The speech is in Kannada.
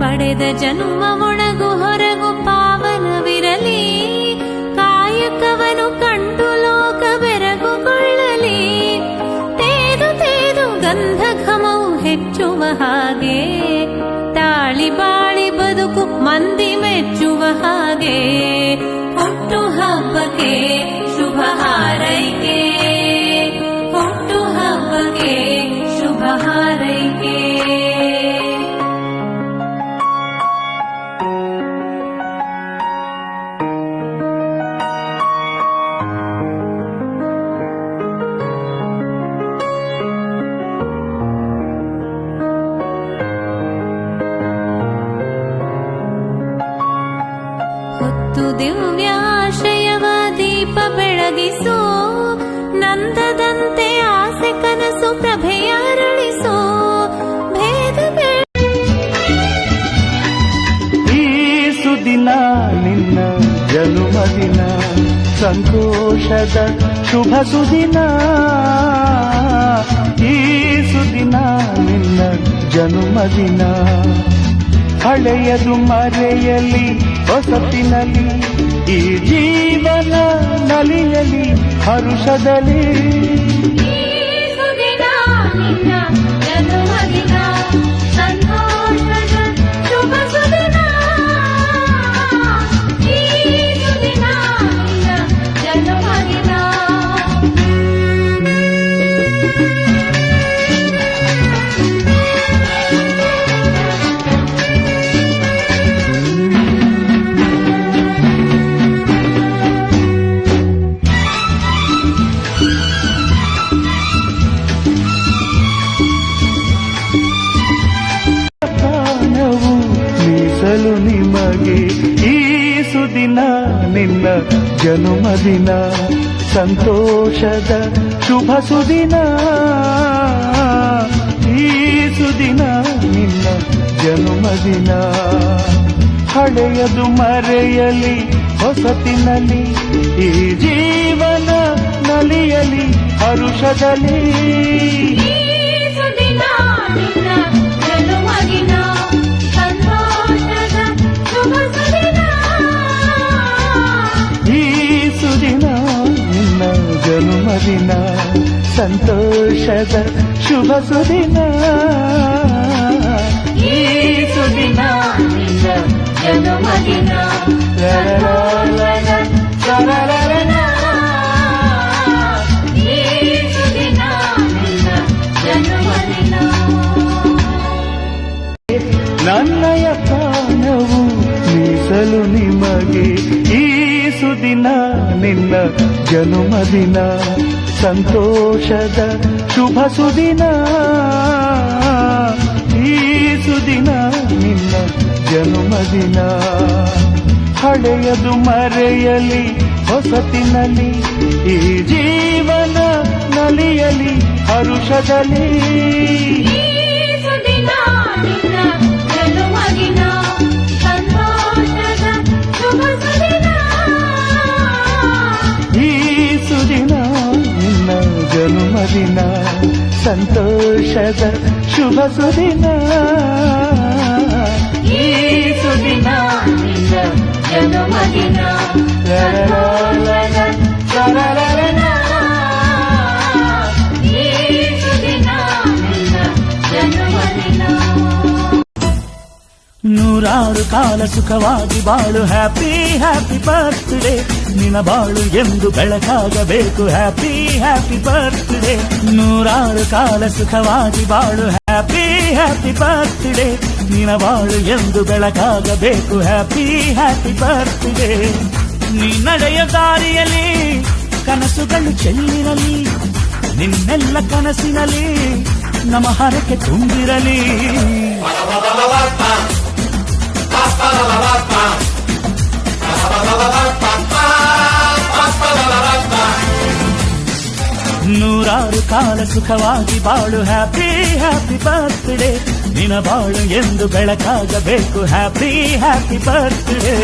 ಪಡೆದ ಜನ್ಮ ಒಣಗು ಹೊರಗು ಪಾವನವಿರಲಿ, ಕಾಯಕವನು ಕಂಡು ಲೋಕ ಬೆರಗುಗೊಳ್ಳಲಿ. ತೇದು ತೇದು ಗಂಧ ಘಮವು ಹೆಚ್ಚುವ ಹಾಗೆ, ತಾಳಿ ಬಾಳಿ ಬದುಕು ಮಂದಿ ಮೆಚ್ಚುವ ಹಾಗೆ. ಹುಟ್ಟು ಹಬ್ಬಕ್ಕೆ ಶುಭ ಹಾರೈಕೆ, ಹುಟ್ಟು ಹಬ್ಬಕ್ಕೆ ಶುಭ ಹಾರೈಕೆ. ಹೊತ್ತು ದಿವ್ಯಾಶಯವ ದೀಪ ಬೆಳಗಿಸೋ, ನಂದದಂತೆ ಆಸೆ ಕನಸು ಪ್ರಭೆಯ ಅರಳಿಸೋ. ಭೇದ ಈ ಸುದಿನ ನಿನ್ನ ಜನ್ಮದಿನ, ಸಂತೋಷದ ಶುಭ ಸುದಿನ. ಈ ಸುದಿನ ನಿನ್ನ ಜನ್ಮದಿನ, ಹಳೆಯದು ಮರೆಯಲಿ ಹೊಸತಿನಲ್ಲಿ, ಈ ಜೀವನ ನಲಿಯಲಿ ಹರುಷದಲ್ಲಿ. ನಿಮಗೆ ಈ ಸುದಿನ ನಿನ್ನ ಜನ್ಮದಿನ, ಸಂತೋಷದ ಶುಭ ಸುದಿನ. ಈ ಸುದಿನ ನಿನ್ನ ಜನ್ಮದಿನ, ಹಳೆಯದು ಮರೆಯಲಿ ಹೊಸತಿನಲ್ಲಿ, ಈ ಜೀವನ ನಲಿಯಲಿ ಹರುಷದಲ್ಲಿ. ಜನ್ಮದಿನ ಸಂತೋಷದ ಶುಭ ಸುದಿನ, ಈ ಸುದಿನ ನಿನ್ನ ಜನ್ಮದಿನ. ಈ ಸುದಿನ ನಿನ್ನ ಜನ್ಮದಿನ. ನನ್ನಯ ಪ್ರಾಣವು ಮೀಸಲು ನಿಮಗೆ, ಈ ಸುದಿನ ನಿನ್ನ ಜನ್ಮದಿನ, ಸಂತೋಷದ ಶುಭ ಸುದಿನ. ಈ ಸುದಿನ ನಿನ್ನ ಜನ್ಮದಿನ, ಹಳೆಯದು ಮರೆಯಲಿ ಹೊಸತಿನಲ್ಲಿ, ಈ ಜೀವನ ನಲಿಯಲಿ ಹರುಷದಲ್ಲಿ. ಜನ್ಮದಿನ ಸಂತೋಷದ ಶುಭ ಸುದಿನ, ಈ ಸುದಿನ ನಿನ್ನ ಜನ್ಮದಿನ. ಈ ಸುದಿನ ನಿನ್ನ ಜನ್ಮದಿನ. ನೂರಾರು ಕಾಲ ಸುಖವಾಗಿ ಬಾಳು, ಹ್ಯಾಪಿ ಹ್ಯಾಪಿ ಬರ್ತ್ಡೇ. ನಿನ್ನ ಬಾಳು ಎಂದು ಬೆಳಕಾಗಬೇಕು, ಹ್ಯಾಪಿ ಹ್ಯಾಪಿ ಬರ್ತ್ಡೇ. ನೂರಾರು ಕಾಲ ಸುಖವಾಗಿ ಬಾಳು, ಹ್ಯಾಪಿ ಹ್ಯಾಪಿ ಬರ್ತ್ಡೇ. ನಿನ್ನ ಬಾಳು ಎಂದು ಬೆಳಕಾಗಬೇಕು, ಹ್ಯಾಪಿ ಹ್ಯಾಪಿ ಬರ್ತ್ಡೇ. ನೀ ನಡೆಯ ದಾರಿಯಲ್ಲಿ ಕನಸುಗಳು ಚೆಲ್ಲಿರಲಿ, ನಿನ್ನೆಲ್ಲ ಕನಸಿನಲ್ಲಿ ನಮ್ಮ ಹರಕೆ ತುಂಬಿರಲಿ. ನೂರಾರು ಕಾಲ ಸುಖವಾಗಿ ಬಾಳು, ಹ್ಯಾಪಿ ಹ್ಯಾಪಿ ಬರ್ತ್ಡೇ. ನಿನ್ನ ಬಾಳು ಎಂದು ಬೆಳಕಾಗಬೇಕು, ಹ್ಯಾಪಿ ಹ್ಯಾಪಿ ಬರ್ತ್ಡೇ.